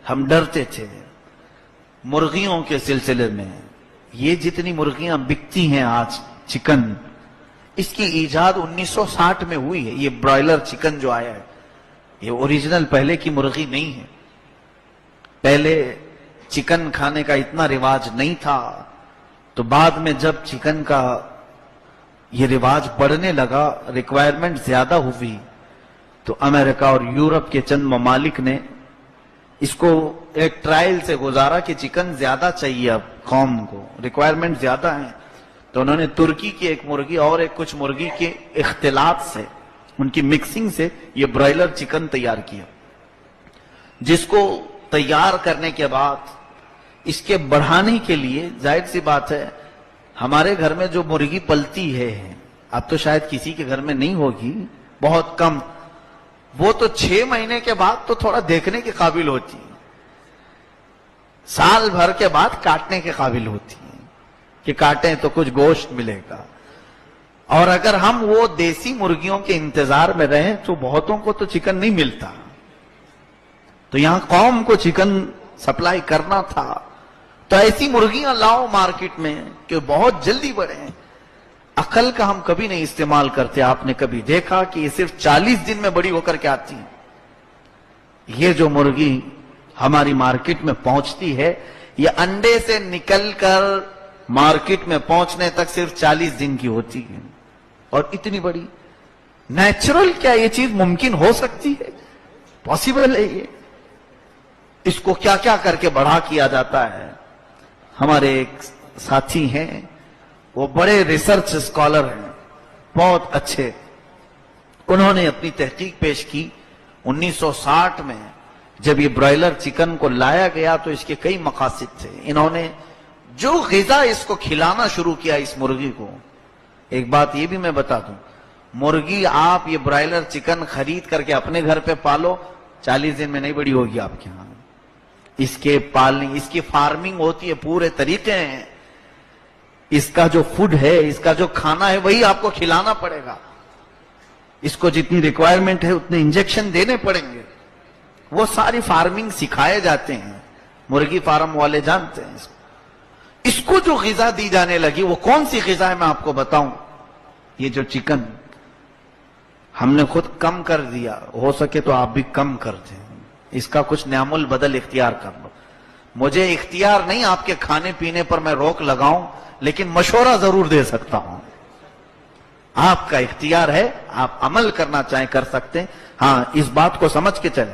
ہم ڈرتے تھے مرغیوں کے سلسلے میں. یہ جتنی مرغیاں بکتی ہیں آج چکن، اس کی ایجاد 1960 میں ہوئی ہے. یہ برائلر چکن جو آیا ہے یہ اوریجنل پہلے کی مرغی نہیں ہے. پہلے چکن کھانے کا اتنا رواج نہیں تھا، تو بعد میں جب چکن کا یہ رواج بڑھنے لگا، ریکوائرمنٹ زیادہ ہوئی، تو امریکہ اور یورپ کے چند ممالک نے اس کو ایک ٹرائل سے گزارا کہ چکن زیادہ چاہیے اب قوم کو، ریکوائرمنٹ زیادہ ہیں. تو انہوں نے ترکی کی ایک مرغی اور ایک کچھ مرغی کے اختلاط سے، ان کی مکسنگ سے یہ برائلر چکن تیار کیا، جس کو تیار کرنے کے بعد اس کے بڑھانے کے لیے ظاہر سی بات ہے ہمارے گھر میں جو مرغی پلتی ہے، اب تو شاید کسی کے گھر میں نہیں ہوگی، بہت کم، وہ تو 6 مہینے کے بعد تو تھوڑا دیکھنے کے قابل ہوتی ہے، سال بھر کے بعد کاٹنے کے قابل ہوتی ہے کہ کاٹیں تو کچھ گوشت ملے گا. اور اگر ہم وہ دیسی مرغیوں کے انتظار میں رہیں تو بہتوں کو تو چکن نہیں ملتا. تو یہاں قوم کو چکن سپلائی کرنا تھا، تو ایسی مرغیاں لاؤ مارکیٹ میں کہ بہت جلدی بڑھیں. عقل کا ہم کبھی نہیں استعمال کرتے. آپ نے کبھی دیکھا کہ یہ صرف 40 دن میں بڑی ہو کر کے آتی ہیں؟ یہ جو مرغی ہماری مارکیٹ میں پہنچتی ہے، یہ انڈے سے نکل کر مارکیٹ میں پہنچنے تک صرف 40 دن کی ہوتی ہے. اور اتنی بڑی نیچرل، کیا یہ چیز ممکن ہو سکتی ہے؟ پاسبل ہے یہ؟ اس کو کیا کیا کر کے بڑھا کیا جاتا ہے. ہمارے ایک ساتھی ہیں، وہ بڑے ریسرچ اسکالر ہیں، بہت اچھے. انہوں نے اپنی تحقیق پیش کی 1960 میں جب یہ برائلر چکن کو لایا گیا تو اس کے کئی مقاصد تھے. انہوں نے جو غذا اس کو کھلانا شروع کیا اس مرغی کو، ایک بات یہ بھی میں بتا دوں، مرغی آپ یہ برائلر چکن خرید کر کے اپنے گھر پہ پالو، 40 دن میں نہیں بڑی ہوگی آپ کے ہاں. اس کے پالنے، اس کی فارمنگ ہوتی ہے، پورے طریقے ہیں. اس کا جو فوڈ ہے، اس کا جو کھانا ہے، وہی آپ کو کھلانا پڑے گا. اس کو جتنی ریکوائرمنٹ ہے اتنے انجیکشن دینے پڑیں گے. وہ ساری فارمنگ سکھائے جاتے ہیں، مرغی فارم والے جانتے ہیں اس کو. اس کو جو غذا دی جانے لگی، وہ کون سی غذا ہے میں آپ کو بتاؤں. یہ جو چکن ہم نے خود کم کر دیا، ہو سکے تو آپ بھی کم کر دیں، اس کا کچھ نعم البدل اختیار کر لو. مجھے اختیار نہیں آپ کے کھانے پینے پر میں روک لگاؤں، لیکن مشورہ ضرور دے سکتا ہوں. آپ کا اختیار ہے، آپ عمل کرنا چاہیں کر سکتے ہیں. ہاں، اس بات کو سمجھ کے چلیں